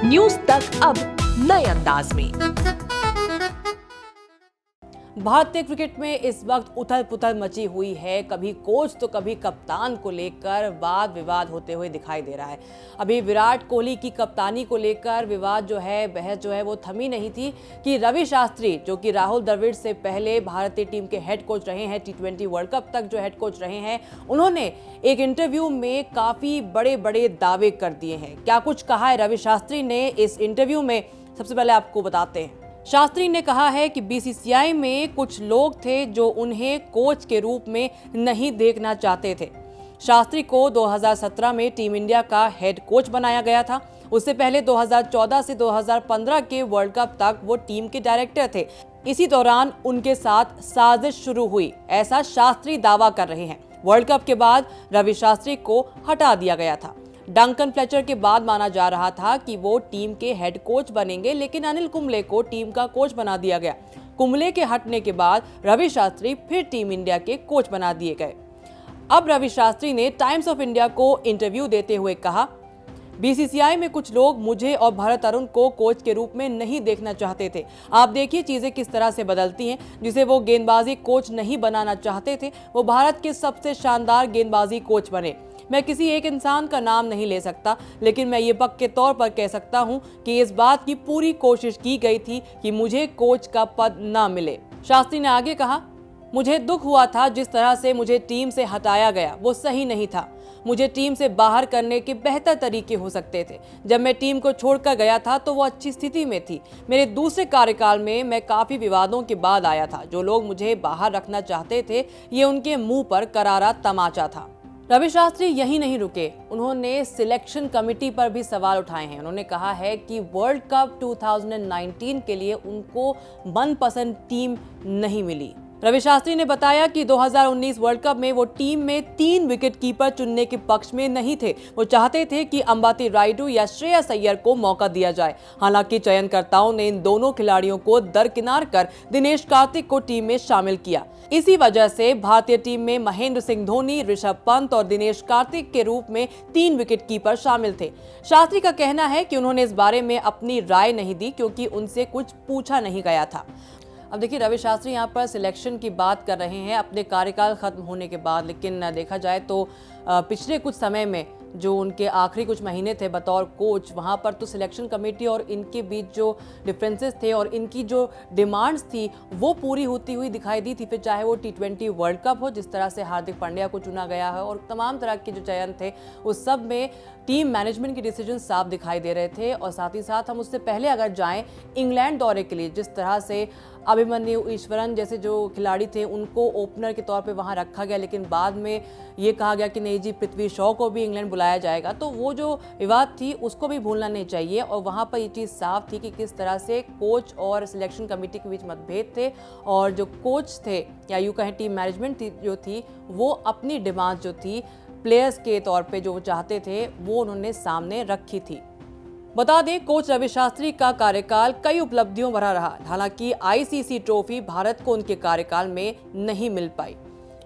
News तक अब नए अंदाज में। भारतीय क्रिकेट में इस वक्त उथल पुथल मची हुई है। कभी कोच तो कभी कप्तान को लेकर वाद विवाद होते हुए दिखाई दे रहा है। अभी विराट कोहली की कप्तानी को लेकर विवाद जो है, बहस जो है वो थमी नहीं थी कि रवि शास्त्री, जो कि राहुल द्रविड़ से पहले भारतीय टीम के हेड कोच रहे हैं, T20 वर्ल्ड कप तक जो हेड कोच रहे हैं, उन्होंने एक इंटरव्यू में काफी बड़े बड़े दावे कर दिए हैं। क्या कुछ कहा है रवि शास्त्री ने इस इंटरव्यू में, सबसे पहले आपको बताते हैं। शास्त्री ने कहा है कि बीसीसीआई में कुछ लोग थे जो उन्हें कोच के रूप में नहीं देखना चाहते थे। शास्त्री को 2017 में टीम इंडिया का हेड कोच बनाया गया था। उससे पहले 2014 से 2015 के वर्ल्ड कप तक वो टीम के डायरेक्टर थे। इसी दौरान उनके साथ साजिश शुरू हुई, ऐसा शास्त्री दावा कर रहे हैं। वर्ल्ड कप के बाद रवि शास्त्री को हटा दिया गया था। डंकन फ्लेचर के बाद माना जा रहा था कि वो टीम के हेड कोच बनेंगे, लेकिन अनिल कुंबले को टीम का कोच बना दिया गया। कुंबले के हटने के बाद रवि शास्त्री फिर टीम इंडिया के कोच बना दिए गए। अब रवि शास्त्री ने टाइम्स ऑफ इंडिया को इंटरव्यू देते हुए कहा, बीसीसीआई में कुछ लोग मुझे और भरत अरुण को कोच के रूप में नहीं देखना चाहते थे। आप देखिए चीजें किस तरह से बदलती हैं। जिसे वो गेंदबाजी कोच नहीं बनाना चाहते थे, वो भारत के सबसे शानदार गेंदबाजी कोच बने। मैं किसी एक इंसान का नाम नहीं ले सकता, लेकिन मैं ये पक्के तौर पर कह सकता हूं कि इस बात की पूरी कोशिश की गई थी कि मुझे कोच का पद ना मिले। शास्त्री ने आगे कहा, मुझे दुख हुआ था जिस तरह से मुझे टीम से हटाया गया, वो सही नहीं था। मुझे टीम से बाहर करने के बेहतर तरीके हो सकते थे। जब मैं टीम को छोड़कर गया था तो वो अच्छी स्थिति में थी। मेरे दूसरे कार्यकाल में मैं काफी विवादों के बाद आया था। जो लोग मुझे बाहर रखना चाहते थे, ये उनके मुंह पर करारा तमाचा था। रवि शास्त्री यही नहीं रुके, उन्होंने सिलेक्शन कमेटी पर भी सवाल उठाए हैं। उन्होंने कहा है कि वर्ल्ड कप 2019 के लिए उनको मनपसंद टीम नहीं मिली। रवि शास्त्री ने बताया कि 2019 वर्ल्ड कप में वो टीम में 3 विकेट कीपर चुनने के पक्ष में नहीं थे। वो चाहते थे कि अंबाती रायडू या श्रेयस अय्यर को मौका दिया जाए। हालांकि चयनकर्ताओं ने इन दोनों खिलाड़ियों को दरकिनार कर दिनेश कार्तिक को टीम में शामिल किया। इसी वजह से भारतीय टीम में महेंद्र सिंह धोनी, ऋषभ पंत और दिनेश कार्तिक के रूप में 3 विकेट कीपर शामिल थे। शास्त्री का कहना है कि उन्होंने इस बारे में अपनी राय नहीं दी क्योंकि उनसे कुछ पूछा नहीं गया था। अब देखिए, रवि शास्त्री यहाँ पर सिलेक्शन की बात कर रहे हैं अपने कार्यकाल खत्म होने के बाद, लेकिन देखा जाए तो पिछले कुछ समय में जो उनके आखिरी कुछ महीने थे बतौर कोच, वहाँ पर तो सिलेक्शन कमेटी और इनके बीच जो डिफरेंसेस थे और इनकी जो डिमांड्स थी वो पूरी होती हुई दिखाई दी थी। फिर चाहे वो T20 वर्ल्ड कप हो, जिस तरह से हार्दिक पांड्या को चुना गया है, और तमाम तरह के जो चयन थे उस सब में टीम मैनेजमेंट के डिसीजन साफ दिखाई दे रहे थे। और साथ ही साथ हम उससे पहले अगर जाएं इंग्लैंड दौरे के लिए, जिस तरह से अभिमन्यु ईश्वरन जैसे जो खिलाड़ी थे उनको ओपनर के तौर पे वहां रखा गया, लेकिन बाद में ये कहा गया कि नहीं जी, पृथ्वी शॉ को भी इंग्लैंड बुलाया जाएगा। तो वो जो विवाद थी उसको भी भूलना नहीं चाहिए। और वहां पर ये चीज़ साफ थी कि किस तरह से कोच और सिलेक्शन कमेटी के बीच मतभेद थे, और जो कोच थे या यूँ कहें टीम मैनेजमेंट जो थी वो अपनी डिमांड जो थी प्लेयर्स के तौर पे जो चाहते थे वो उन्होंने सामने रखी थी। बता दें, कोच रवि शास्त्री का कार्यकाल कई उपलब्धियों भरा रहा। हालांकि आईसीसी ट्रॉफी भारत को उनके कार्यकाल में नहीं मिल पाई।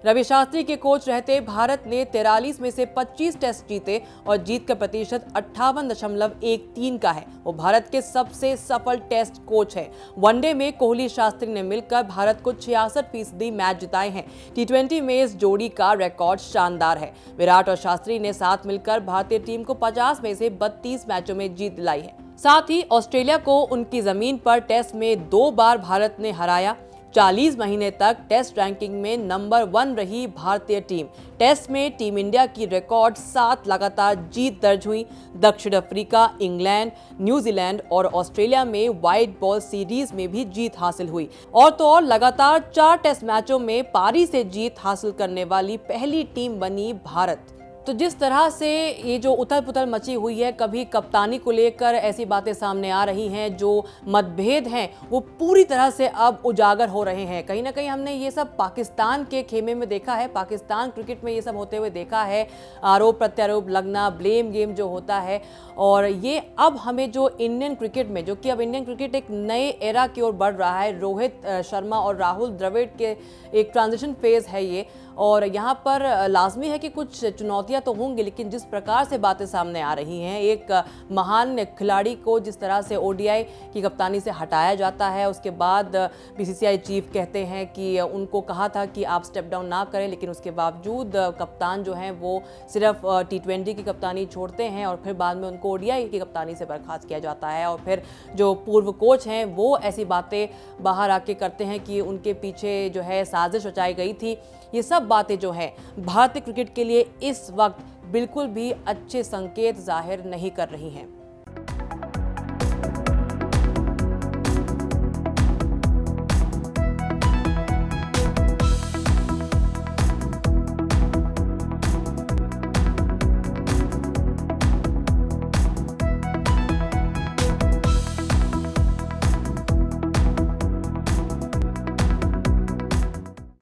रवि शास्त्री के कोच रहते भारत ने 43 में से 25 टेस्ट जीते और जीत का प्रतिशत 58.13 का है। वो भारत के सबसे सफल टेस्ट कोच है। वनडे में कोहली शास्त्री ने मिलकर भारत को 66% मैच जिताए हैं। T20 में इस जोड़ी का रिकॉर्ड शानदार है। विराट और शास्त्री ने साथ मिलकर भारतीय टीम को 50 में से 32 मैचों में जीत दिलाई है। साथ ही ऑस्ट्रेलिया को उनकी जमीन पर टेस्ट में 2 बार भारत ने हराया। 40 महीने तक टेस्ट रैंकिंग में नंबर 1 रही भारतीय टीम। टेस्ट में टीम इंडिया की रिकॉर्ड 7 लगातार जीत दर्ज हुई। दक्षिण अफ्रीका, इंग्लैंड, न्यूजीलैंड और ऑस्ट्रेलिया में व्हाइट बॉल सीरीज में भी जीत हासिल हुई। और तो और लगातार 4 टेस्ट मैचों में पारी से जीत हासिल करने वाली पहली टीम बनी भारत। तो जिस तरह से ये जो उथल पुथल मची हुई है, कभी कप्तानी को लेकर ऐसी बातें सामने आ रही हैं, जो मतभेद हैं वो पूरी तरह से अब उजागर हो रहे हैं। कहीं ना कहीं हमने ये सब पाकिस्तान के खेमे में देखा है, पाकिस्तान क्रिकेट में ये सब होते हुए देखा है, आरोप प्रत्यारोप लगना, ब्लेम गेम जो होता है। और ये अब हमें जो इंडियन क्रिकेट में, जो कि अब इंडियन क्रिकेट एक नए एरा की ओर बढ़ रहा है, रोहित शर्मा और राहुल द्रविड़ के एक ट्रांजिशन फेज है ये, और यहाँ पर लाजमी है कि कुछ चुनौतियाँ तो होंगी, लेकिन जिस प्रकार से बातें सामने आ रही हैं, एक महान खिलाड़ी को जिस तरह से ओडीआई की कप्तानी से हटाया जाता है, उसके बाद बीसीसीआई चीफ कहते हैं कि उनको कहा था कि आप स्टेप डाउन ना करें, लेकिन उसके बावजूद कप्तान जो हैं वो सिर्फ T20 की कप्तानी छोड़ते हैं और फिर बाद में उनको ओडीआई की कप्तानी से बर्खास्त किया जाता है। और फिर जो पूर्व कोच हैं वो ऐसी बातें बाहर आके करते हैं कि उनके पीछे जो है साजिश रचाई गई थी। ये सब बातें जो हैं भारतीय क्रिकेट के लिए इस वक्त बिल्कुल भी अच्छे संकेत जाहिर नहीं कर रही हैं।